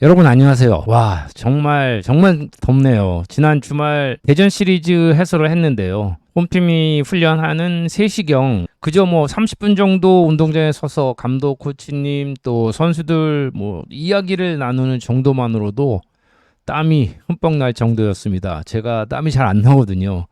여러분 안녕하세요. 와, 정말 덥네요. 지난 주말 대전 시리즈 해설을 했는데요. 홈팀이 훈련하는 3시경 그저 30분 정도 운동장에 서서 감독, 코치님 또 선수들 이야기를 나누는 정도만으로도 땀이 흠뻑 날 정도였습니다. 제가 땀이 잘 안 나거든요.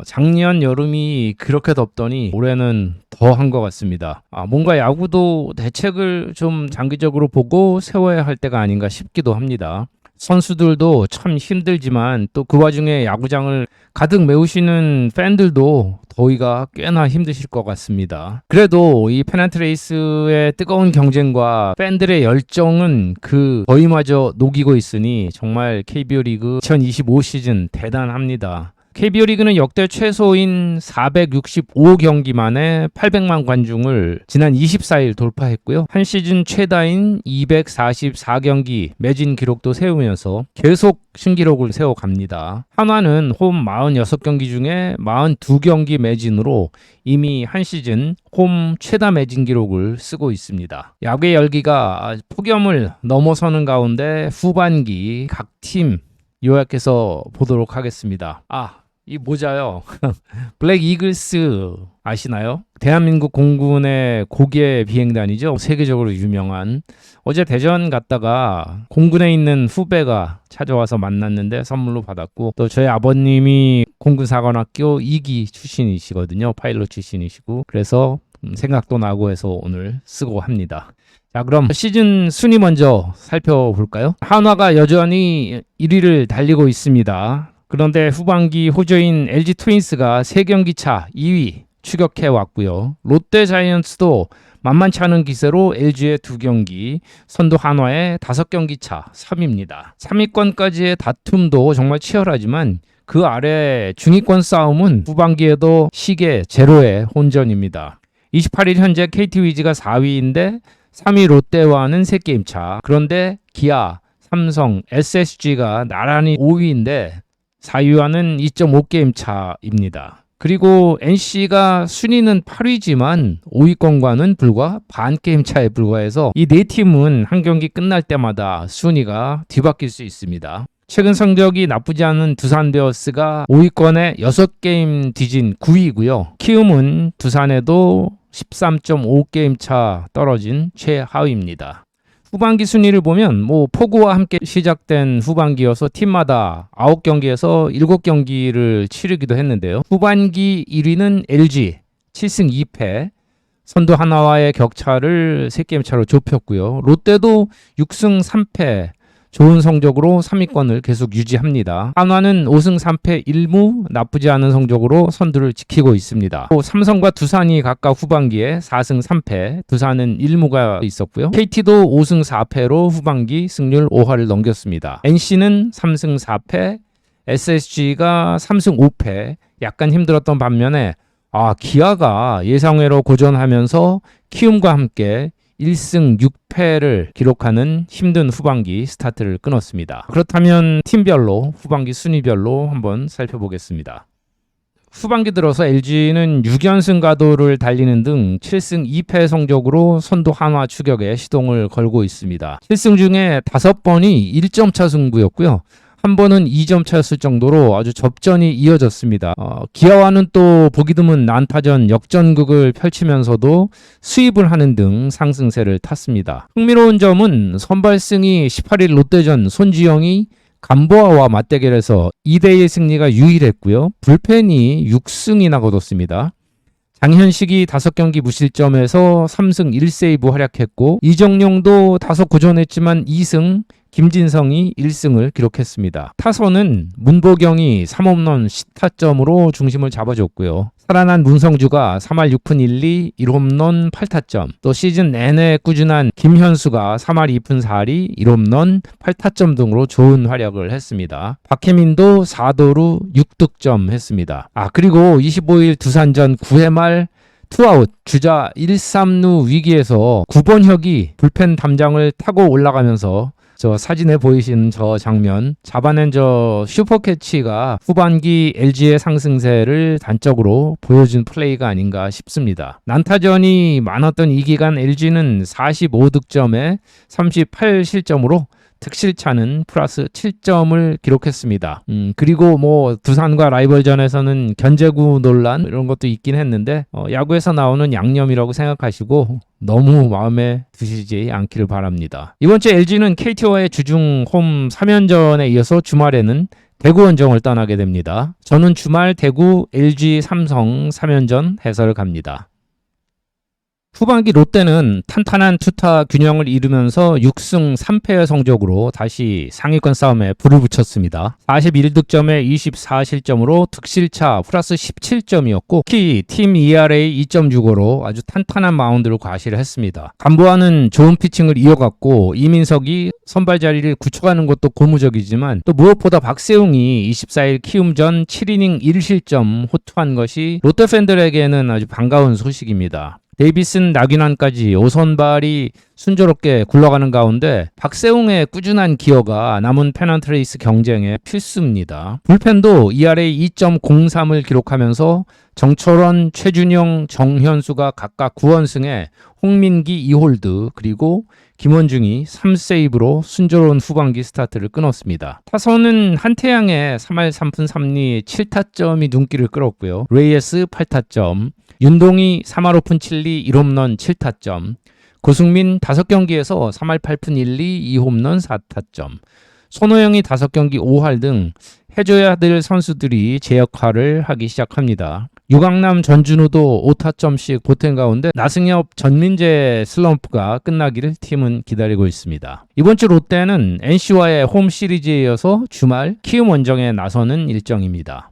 작년 여름이 그렇게 덥더니 올해는 더 한 것 같습니다. 뭔가 야구도 대책을 좀 장기적으로 보고 세워야 할 때가 아닌가 싶기도 합니다. 선수들도 참 힘들지만 또 그 와중에 야구장을 가득 메우시는 팬들도 더위가 꽤나 힘드실 것 같습니다. 그래도 이 페넌트 레이스의 뜨거운 경쟁과 팬들의 열정은 그 더위마저 녹이고 있으니 정말 KBO 리그 2025 시즌 대단합니다. KBO 리그는 역대 최소인 465경기 만에 800만 관중을 지난 24일 돌파했고요. 한 시즌 최다인 244경기 매진 기록도 세우면서 계속 신기록을 세워갑니다. 한화는 홈 46경기 중에 42경기 매진으로 이미 한 시즌 홈 최다 매진 기록을 쓰고 있습니다. 야구의 열기가 폭염을 넘어서는 가운데 후반기 각 팀 요약해서 보도록 하겠습니다. 이 모자요. 블랙 이글스 아시나요? 대한민국 공군의 고개 비행단이죠. 세계적으로 유명한. 어제 대전 갔다가 공군에 있는 후배가 찾아와서 만났는데 선물로 받았고, 또 저희 아버님이 공군사관학교 2기 출신이시거든요. 파일럿 출신이시고. 그래서 생각도 나고 해서 오늘 쓰고 합니다. 자, 그럼 시즌 순위 먼저 살펴볼까요? 한화가 여전히 1위를 달리고 있습니다. 그런데 후반기 호조인 LG 트윈스가 3경기 차 2위 추격해 왔고요. 롯데 자이언츠도 만만치 않은 기세로 LG의 2경기, 선두 한화의 5경기 차 3위입니다. 3위권까지의 다툼도 정말 치열하지만 그 아래 중위권 싸움은 후반기에도 시계 제로의 혼전입니다. 28일 현재 KT 위즈가 4위인데 3위 롯데와는 3게임 차. 그런데 기아, 삼성, SSG가 나란히 5위인데 4위와는 2.5게임 차입니다. 그리고 NC가 순위는 8위지만 5위권과는 불과 반 게임 차에 불과해서 이 네 팀은 한 경기 끝날 때마다 순위가 뒤바뀔 수 있습니다. 최근 성적이 나쁘지 않은 두산 베어스가 5위권에 6게임 뒤진 9위고요. 키움은 두산에도 13.5게임 차 떨어진 최하위입니다. 후반기 순위를 보면 폭우와 함께 시작된 후반기여서 팀마다 9경기에서 7경기를 치르기도 했는데요. 후반기 1위는 LG 7승 2패, 선두 하나와의 격차를 3게임 차로 좁혔고요. 롯데도 6승 3패, 좋은 성적으로 3위권을 계속 유지합니다. 한화는 5승 3패 1무 나쁘지 않은 성적으로 선두를 지키고 있습니다. 또 삼성과 두산이 각각 후반기에 4승 3패, 두산은 1무가 있었고요. KT도 5승 4패로 후반기 승률 5할을 넘겼습니다. NC는 3승 4패, SSG가 3승 5패, 약간 힘들었던 반면에 기아가 예상외로 고전하면서 키움과 함께 1승 6패를 기록하는 힘든 후반기 스타트를 끊었습니다. 그렇다면 팀별로 후반기 순위별로 한번 살펴보겠습니다. 후반기 들어서 LG는 6연승 가도를 달리는 등 7승 2패 성적으로 선두 한화 추격에 시동을 걸고 있습니다. 7승 중에 5번이 1점차 승부였고요. 한 번은 2점 차였을 정도로 아주 접전이 이어졌습니다. 기아와는 또 보기 드문 난타전 역전극을 펼치면서도 수입을 하는 등 상승세를 탔습니다. 흥미로운 점은 선발승이 18일 롯데전 손지영이 감보아와 맞대결에서 2대1 승리가 유일했고요. 불펜이 6승이나 거뒀습니다. 장현식이 5경기 무실점에서 3승 1세이브 활약했고, 이정용도 다소 고전했지만 2승, 김진성이 1승을 기록했습니다. 타선은 문보경이 3홈런 10타점으로 중심을 잡아줬고요. 살아난 문성주가 3할 6푼 1리 1홈런 8타점, 또 시즌 내내 꾸준한 김현수가 3할 2푼 4리 1홈런 8타점 등으로 좋은 활약을 했습니다. 박혜민도 4도루 6득점 했습니다. 그리고 25일 두산전 9회 말 투아웃 주자 1, 3루 위기에서 9번혁이 불펜 담장을 타고 올라가면서 저 사진에 보이시는 저 장면, 잡아낸 저 슈퍼캐치가 후반기 LG의 상승세를 단적으로 보여준 플레이가 아닌가 싶습니다. 난타전이 많았던 이 기간 LG는 45득점에 38실점으로 득실차는 플러스 7점을 기록했습니다. 그리고 뭐 두산과 라이벌전에서는 견제구 논란 이런 것도 있긴 했는데 야구에서 나오는 양념이라고 생각하시고 너무 마음에 드시지 않기를 바랍니다. 이번 주 LG는 KT와의 주중 홈 3연전에 이어서 주말에는 대구 원정을 떠나게 됩니다. 저는 주말 대구, LG, 삼성 3연전 해설 갑니다. 후반기 롯데는 탄탄한 투타 균형을 이루면서 6승 3패의 성적으로 다시 상위권 싸움에 불을 붙였습니다. 41득점에 24실점으로 득실차 플러스 17점이었고 특히 팀 ERA 2.65로 아주 탄탄한 마운드를 과시를 했습니다. 간보아는 좋은 피칭을 이어갔고 이민석이 선발 자리를 굳혀가는 것도 고무적이지만 또 무엇보다 박세웅이 24일 키움전 7이닝 1실점 호투한 것이 롯데 팬들에게는 아주 반가운 소식입니다. 데이비슨, 나균환까지 5선발이 순조롭게 굴러가는 가운데 박세웅의 꾸준한 기여가 남은 페넌트레이스 경쟁에 필수입니다. 불펜도 ERA 2.03을 기록하면서 정철원, 최준영, 정현수가 각각 9원승에 홍민기 2홀드 그리고 김원중이 3세이브로 순조로운 후반기 스타트를 끊었습니다. 타선은 한태양의 3할 3푼 3리 7타점이 눈길을 끌었고요. 레이에스 8타점, 윤동희 3할 5푼 7리 1홈런 7타점, 고승민 5경기에서 3할 8푼 1리 2홈런 4타점, 손호영이 5경기 5할 등 해줘야 될 선수들이 제 역할을 하기 시작합니다. 유강남, 전준우도 5타점씩 보탠 가운데 나승엽, 전민재 슬럼프가 끝나기를 팀은 기다리고 있습니다. 이번 주 롯데는 NC와의 홈 시리즈에 이어서 주말 키움 원정에 나서는 일정입니다.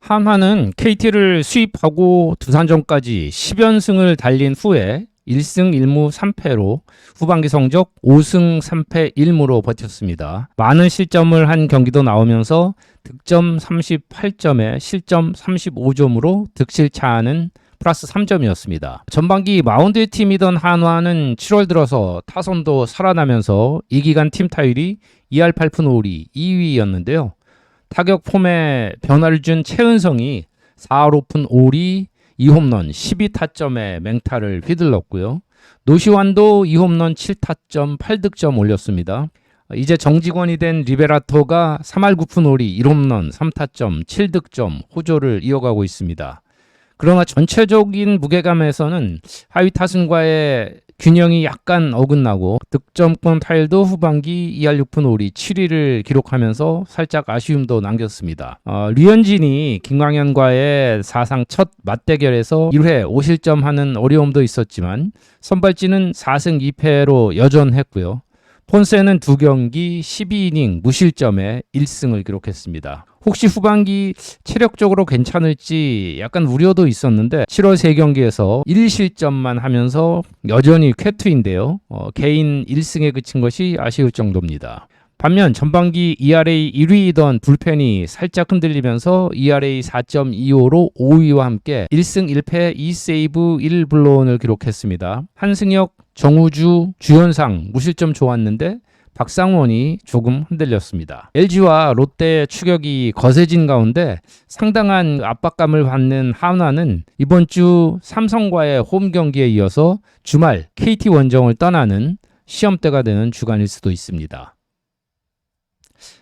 한화는 KT를 수입하고 두산전까지 10연승을 달린 후에 1승 1무 3패로 후반기 성적 5승 3패 1무로 버텼습니다. 많은 실점을 한 경기도 나오면서 득점 38점에 실점 35점으로 득실차는 플러스 3점이었습니다. 전반기 마운드의 팀이던 한화는 7월 들어서 타선도 살아나면서 이 기간 팀 타율이 2할 8푼 5리 2위였는데요. 타격 폼에 변화를 준 최은성이 4할 5푼 5리 2홈런 12타점에 맹타를 휘둘렀고요. 노시환도 2홈런 7타점 8득점 올렸습니다. 이제 정직원이 된 리베라토가 3할 9푼 5리 1홈런 3타점 7득점 호조를 이어가고 있습니다. 그러나 전체적인 무게감에서는 하위 타순과의 균형이 약간 어긋나고 득점권 타율도 후반기 2할 6푼 5리 7위를 기록하면서 살짝 아쉬움도 남겼습니다. 류현진이 김광현과의 사상 첫 맞대결에서 1회 5실점하는 어려움도 있었지만 선발진은 4승 2패로 여전했고요. 폰세는 2경기 12이닝 무실점에 1승을 기록했습니다. 혹시 후반기 체력적으로 괜찮을지 약간 우려도 있었는데 7월 3경기에서 1실점만 하면서 여전히 쾌투인데요. 개인 1승에 그친 것이 아쉬울 정도입니다. 반면 전반기 ERA 1위이던 불펜이 살짝 흔들리면서 ERA 4.25로 5위와 함께 1승 1패 2세이브 1블로운을 기록했습니다. 한승혁, 정우주, 주현상 무실점 좋았는데 박상원이 조금 흔들렸습니다. LG와 롯데의 추격이 거세진 가운데 상당한 압박감을 받는 한화는 이번 주 삼성과의 홈 경기에 이어서 주말 KT 원정을 떠나는 시험대가 되는 주간일 수도 있습니다.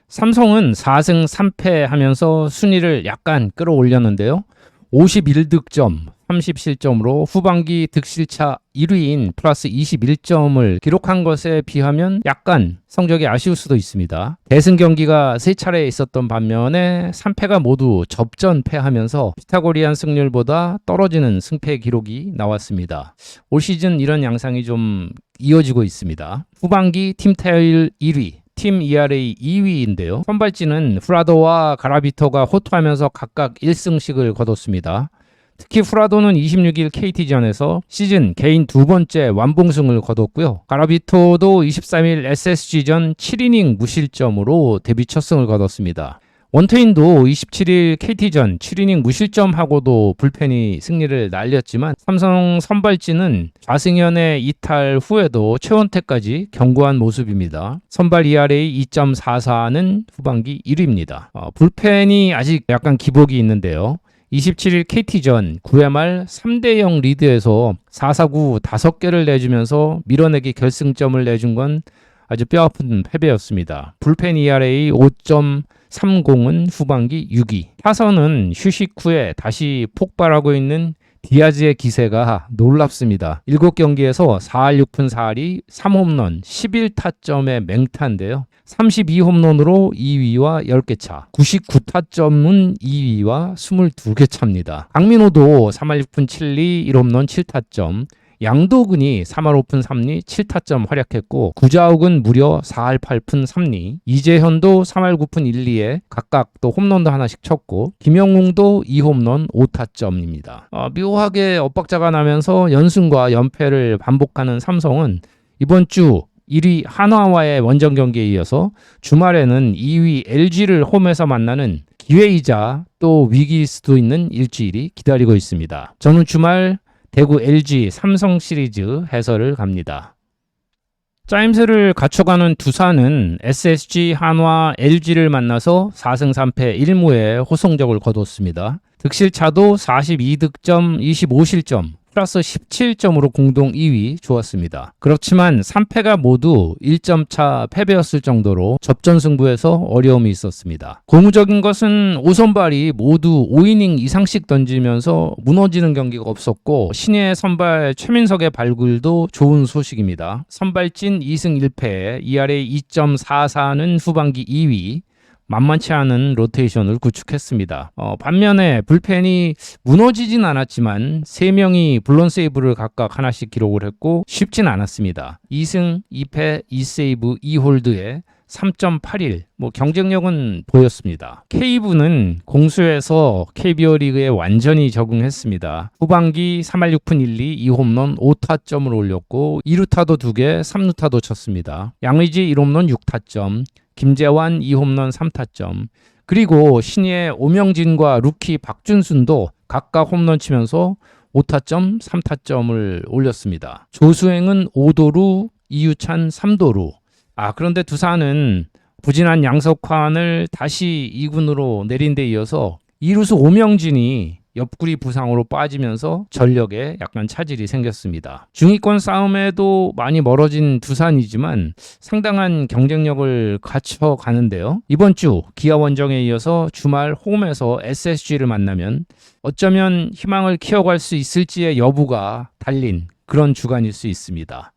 삼성은 4승 3패 하면서 순위를 약간 끌어올렸는데요. 51득점, 30실점으로 후반기 득실차 1위인 플러스 21점을 기록한 것에 비하면 약간 성적이 아쉬울 수도 있습니다. 대승 경기가 3차례 있었던 반면에 3패가 모두 접전패하면서 피타고리안 승률보다 떨어지는 승패 기록이 나왔습니다. 올 시즌 이런 양상이 좀 이어지고 있습니다. 후반기 팀 타율 1위, 팀 ERA 2위인데요. 선발진은 프라도와 가라비토가 호투하면서 각각 1승씩을 거뒀습니다. 특히 프라도는 26일 KT전에서 시즌 개인 두 번째 완봉승을 거뒀고요. 가라비토도 23일 SSG전 7이닝 무실점으로 데뷔 첫 승을 거뒀습니다. 원태인도 27일 KT전 7이닝 무실점하고도 불펜이 승리를 날렸지만 삼성 선발진은 좌승현의 이탈 후에도 최원태까지 견고한 모습입니다. 선발 ERA 2.44는 후반기 1위입니다. 불펜이 아직 약간 기복이 있는데요. 27일 KT전 9회 말 3대0 리드에서 4사구 5개를 내주면서 밀어내기 결승점을 내준 건 아주 뼈아픈 패배였습니다. 불펜 ERA 5.30은 후반기 6위. 타선은 휴식 후에 다시 폭발하고 있는 디아즈의 기세가 놀랍습니다. 7경기에서 4할 6푼 4할이 3홈런 11타점의 맹타인데요. 32홈런으로 2위와 10개 차, 99타점은 2위와 22개 차입니다. 강민호도 3할 6푼 7리 1홈런 7타점, 양도근이 3할 5푼 3리 7타점 활약했고 구자욱은 무려 4할 8푼 3리, 이재현도 3할 9푼 1리에 각각 또 홈런도 하나씩 쳤고 김영웅도 2홈런 5타점입니다. 묘하게 엇박자가 나면서 연승과 연패를 반복하는 삼성은 이번 주 1위 한화와의 원정 경기에 이어서 주말에는 2위 LG를 홈에서 만나는 기회이자 또 위기일 수도 있는 일주일이 기다리고 있습니다. 저는 주말 대구 LG 삼성 시리즈 해설을 갑니다. 짜임새를 갖춰가는 두산은 SSG, 한화, LG를 만나서 4승 3패 1무의 호성적을 거뒀습니다. 득실차도 42득점 25실점 플러스 17점으로 공동 2위 좋았습니다. 그렇지만 3패가 모두 1점 차 패배였을 정도로 접전승부에서 어려움이 있었습니다. 고무적인 것은 5선발이 모두 5이닝 이상씩 던지면서 무너지는 경기가 없었고 신예 선발 최민석의 발굴도 좋은 소식입니다. 선발진 2승 1패, ERA 2.44는 후반기 2위, 만만치 않은 로테이션을 구축했습니다. 반면에 불펜이 무너지진 않았지만 3명이 블론 세이브를 각각 하나씩 기록을 했고 쉽진 않았습니다. 2승 2패 2세이브 2홀드에 3.81, 경쟁력은 보였습니다. K부는 공수에서 KBO 리그에 완전히 적응했습니다. 후반기 3할 6푼 1리 2홈런 5타점을 올렸고 2루타도 2개, 3루타도 쳤습니다. 양의지 1홈런 6타점, 김재환 2홈런 3타점, 그리고 신예 오명진과 루키 박준순도 각각 홈런 치면서 5타점, 3타점을 올렸습니다. 조수행은 5도루, 이유찬 3도루. 그런데 두산은 부진한 양석환을 다시 2군으로 내린 데 이어서 이루수 오명진이 옆구리 부상으로 빠지면서 전력에 약간 차질이 생겼습니다. 중위권 싸움에도 많이 멀어진 두산이지만 상당한 경쟁력을 갖춰가는데요. 이번 주 기아 원정에 이어서 주말 홈에서 SSG를 만나면 어쩌면 희망을 키워갈 수 있을지의 여부가 달린 그런 주간일 수 있습니다.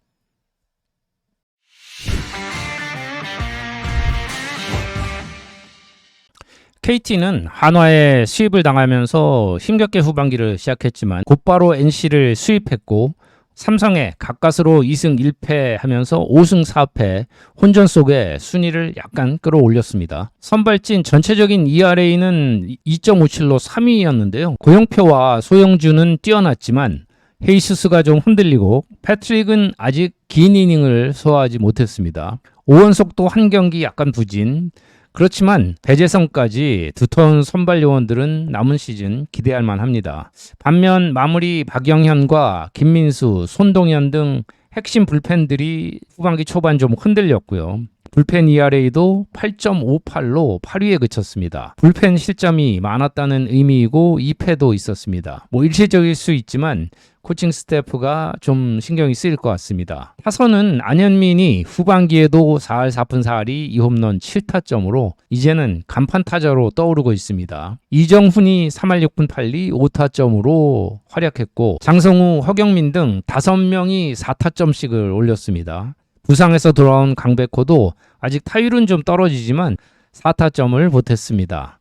KT는 한화에 수입을 당하면서 힘겹게 후반기를 시작했지만 곧바로 NC를 수입했고 삼성에 가까스로 2승 1패 하면서 5승 4패 혼전 속에 순위를 약간 끌어올렸습니다. 선발진 전체적인 ERA는 2.57로 3위였는데요. 고영표와 소영준은 뛰어났지만 헤이수스가 좀 흔들리고 패트릭은 아직 긴 이닝을 소화하지 못했습니다. 오원석도 한 경기 약간 부진. 그렇지만 배재성까지 두터운 선발 요원들은 남은 시즌 기대할 만합니다. 반면 마무리 박영현과 김민수, 손동현 등 핵심 불펜들이 후반기 초반 좀 흔들렸고요. 불펜 ERA도 8.58로 8위에 그쳤습니다. 불펜 실점이 많았다는 의미이고 2패도 있었습니다. 일시적일 수 있지만 코칭 스태프가 좀 신경이 쓰일 것 같습니다. 타선은 안현민이 후반기에도 4할 4푼 4할이 2홈런 7타점으로 이제는 간판 타자로 떠오르고 있습니다. 이정훈이 3할 6푼 8리 5타점으로 활약했고 장성우, 허경민 등 5명이 4타점씩을 올렸습니다. 부상에서 돌아온 강백호도 아직 타율은 좀 떨어지지만 4타점을 보탰습니다.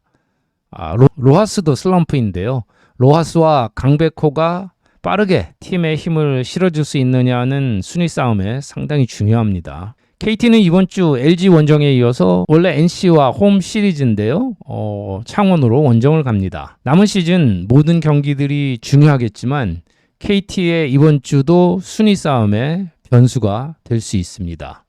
로하스도 슬럼프인데요. 로하스와 강백호가 빠르게 팀의 힘을 실어줄 수 있느냐는 순위 싸움에 상당히 중요합니다. KT는 이번 주 LG 원정에 이어서 원래 NC와 홈 시리즈인데요. 창원으로 원정을 갑니다. 남은 시즌 모든 경기들이 중요하겠지만 KT의 이번 주도 순위 싸움에 변수가 될 수 있습니다.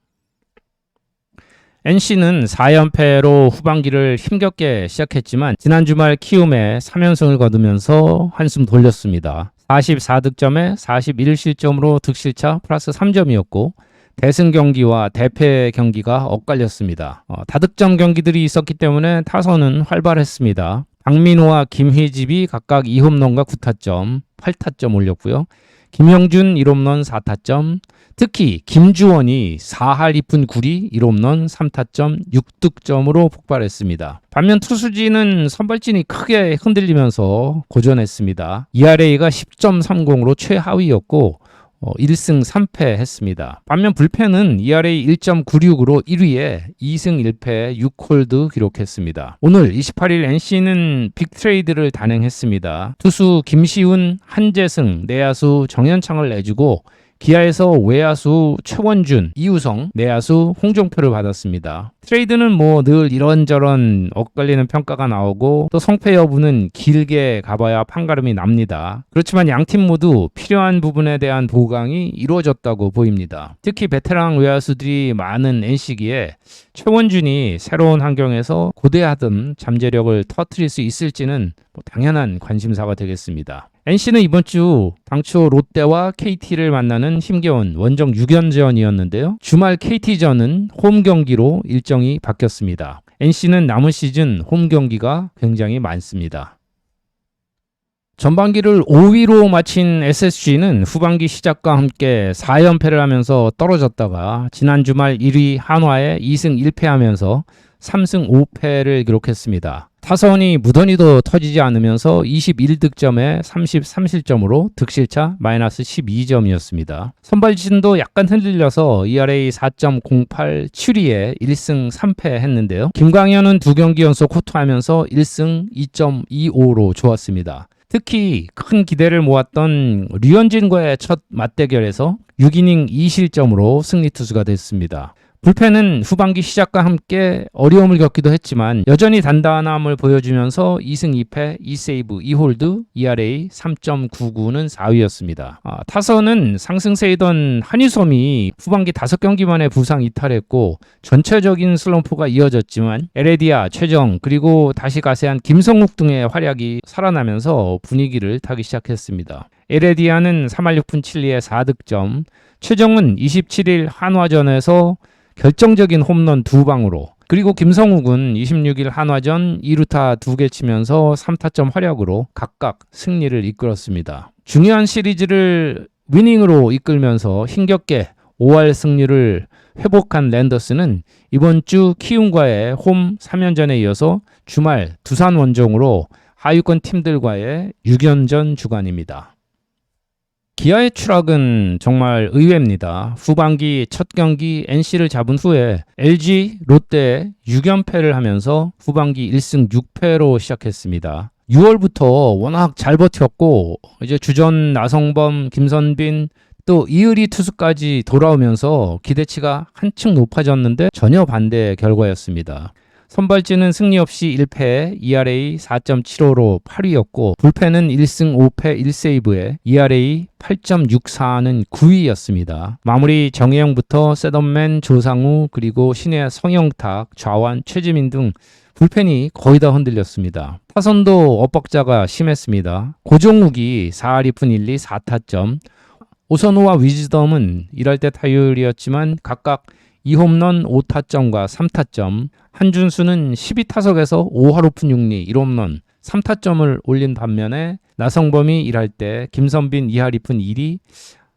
NC는 4연패로 후반기를 힘겹게 시작했지만 지난 주말 키움에 3연승을 거두면서 한숨 돌렸습니다. 44득점에 41실점으로 득실차 플러스 3점이었고 대승 경기와 대패 경기가 엇갈렸습니다. 다득점 경기들이 있었기 때문에 타선은 활발했습니다. 박민호와 김희집이 각각 2홈런과 9타점, 8타점 올렸고요. 김형준 1홈런 4타점, 특히 김주원이 4할 2푼 9리 1홈런 3타점 6득점으로 폭발했습니다. 반면 투수진은 선발진이 크게 흔들리면서 고전했습니다. ERA가 10.30으로 최하위였고 1승 3패 했습니다. 반면 불펜은 ERA 1.96으로 1위에 2승 1패 6홀드 기록했습니다. 오늘 28일 NC는 빅트레이드를 단행했습니다. 투수 김시훈, 한재승, 내야수 정현창을 내주고 기아에서 외야수 최원준, 이우성, 내야수 홍종표를 받았습니다. 트레이드는 뭐 늘 이런저런 엇갈리는 평가가 나오고 또 성패 여부는 길게 가봐야 판가름이 납니다. 그렇지만 양팀 모두 필요한 부분에 대한 보강이 이루어졌다고 보입니다. 특히 베테랑 외야수들이 많은 NC기에 최원준이 새로운 환경에서 고대하던 잠재력을 터뜨릴 수 있을지는 당연한 관심사가 되겠습니다. NC는 이번 주 당초 롯데와 KT를 만나는 힘겨운 원정 6연전이었는데요. 주말 KT전은 홈 경기로 일정이 바뀌었습니다. NC는 남은 시즌 홈 경기가 굉장히 많습니다. 전반기를 5위로 마친 SSG는 후반기 시작과 함께 4연패를 하면서 떨어졌다가 지난 주말 1위 한화에 2승 1패하면서 3승 5패를 기록했습니다. 타선이 무던히도 터지지 않으면서 21득점에 33실점으로 득실차 마이너스 12점이었습니다. 선발진도 약간 흔들려서 ERA 4.08 7위에 1승 3패 했는데요. 김광현은 2경기 연속 호투하면서 1승 2.25로 좋았습니다. 특히 큰 기대를 모았던 류현진과의 첫 맞대결에서 6이닝 2실점으로 승리 투수가 됐습니다. 불펜은 후반기 시작과 함께 어려움을 겪기도 했지만 여전히 단단함을 보여주면서 2승 2패, 2세이브, 2홀드, ERA 3.99는 4위였습니다. 타선은 상승세이던 한유섬이 후반기 5경기 만에 부상 이탈했고 전체적인 슬럼프가 이어졌지만 에레디아, 최정, 그리고 다시 가세한 김성욱 등의 활약이 살아나면서 분위기를 타기 시작했습니다. 에레디아는 3할 6푼 7리에 4득점, 최정은 27일 한화전에서 결정적인 홈런 2방으로, 그리고 김성욱은 26일 한화전 2루타 2개 치면서 3타점 활약으로 각각 승리를 이끌었습니다. 중요한 시리즈를 위닝으로 이끌면서 힘겹게 5할 승률을 회복한 랜더스는 이번 주 키움과의 홈 3연전에 이어서 주말 두산 원정으로 하위권 팀들과의 6연전 주간입니다. 기아의 추락은 정말 의외입니다. 후반기 첫 경기 NC를 잡은 후에 LG, 롯데에 6연패를 하면서 후반기 1승 6패로 시작했습니다. 6월부터 워낙 잘 버텼고 이제 주전 나성범, 김선빈, 또 이의리 투수까지 돌아오면서 기대치가 한층 높아졌는데 전혀 반대 결과였습니다. 선발진은 승리 없이 1패, ERA 4.75로 8위였고 불펜은 1승 5패 1세이브에 ERA 8.64는 9위였습니다. 마무리 정혜영부터 셋업맨, 조상우, 그리고 신의 성영탁, 좌완, 최지민 등 불펜이 거의 다 흔들렸습니다. 타선도 엇박자가 심했습니다. 고종욱이 4할 2푼 1리 4타점, 오선우와 위즈덤은 1할 때 타율이었지만 각각 2홈런 5타점과 3타점, 한준수는 12타석에서 5할 5푼 6리 1홈런 3타점을 올린 반면에 나성범이 1할 때 김선빈 2할 2푼 1리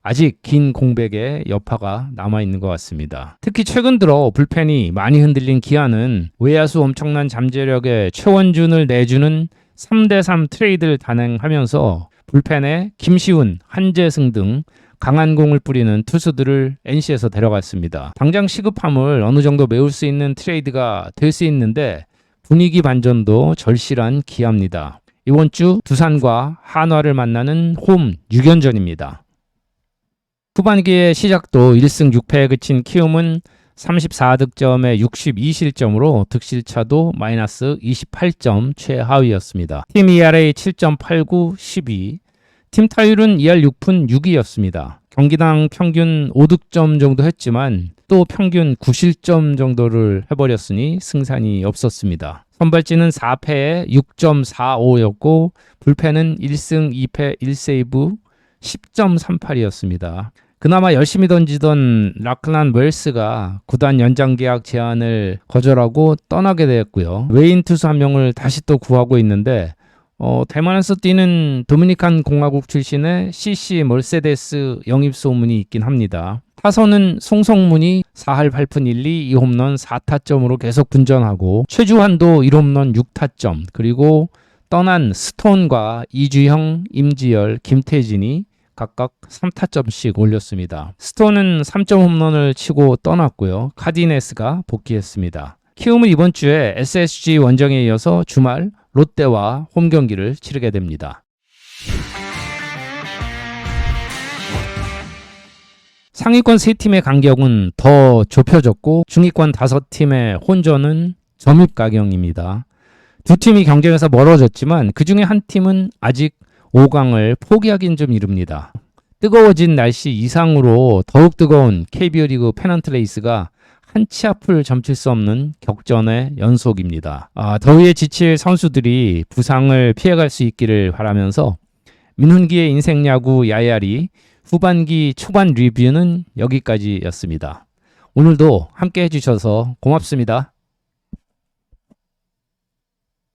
아직 긴 공백의 여파가 남아있는 것 같습니다. 특히 최근 들어 불펜이 많이 흔들린 기아는 외야수 엄청난 잠재력의 최원준을 내주는 3대3 트레이드를 단행하면서 불펜에 김시훈, 한재승 등 강한 공을 뿌리는 투수들을 NC에서 데려갔습니다. 당장 시급함을 어느 정도 메울 수 있는 트레이드가 될 수 있는데 분위기 반전도 절실한 기아입니다. 이번 주 두산과 한화를 만나는 홈 6연전입니다. 후반기의 시작도 1승 6패에 그친 키움은 34득점에 62실점으로 득실차도 마이너스 28점 최하위였습니다. 팀 ERA 7.89, 12, 팀 타율은 2할 6푼 6이었습니다. 경기당 평균 5득점 정도 했지만 또 평균 9실점 정도를 해버렸으니 승산이 없었습니다. 선발진은 4패에 6.45였고 불펜은 1승 2패 1세이브 10.38이었습니다. 그나마 열심히 던지던 라클란 웰스가 구단 연장계약 제안을 거절하고 떠나게 되었고요. 외인 투수 한 명을 다시 또 구하고 있는데 대만에서 뛰는 도미니칸 공화국 출신의 CC 멀세데스 영입 소문이 있긴 합니다. 타선은 송성문이 4할 8푼 1리 2홈런 4타점으로 계속 분전하고 최주환도 1홈런 6타점, 그리고 떠난 스톤과 이주형, 임지열, 김태진이 각각 3타점씩 올렸습니다. 스톤은 3점 홈런을 치고 떠났고요. 카디네스가 복귀했습니다. 키움은 이번 주에 SSG 원정에 이어서 주말 롯데와 홈 경기를 치르게 됩니다. 상위권 3팀의 간격은 더 좁혀졌고 중위권 5팀의 혼전은 점입가경입니다. 두 팀이 경쟁에서 멀어졌지만 그 중에 한 팀은 아직 5강을 포기하긴 좀 이릅니다. 뜨거워진 날씨 이상으로 더욱 뜨거운 KBO 리그 페넌트 레이스가 한 치 앞을 점칠 수 없는 격전의 연속입니다. 더위에 지칠 선수들이 부상을 피해갈 수 있기를 바라면서 민훈기의 인생 야구 야야리 후반기 초반 리뷰는 여기까지였습니다. 오늘도 함께 해주셔서 고맙습니다.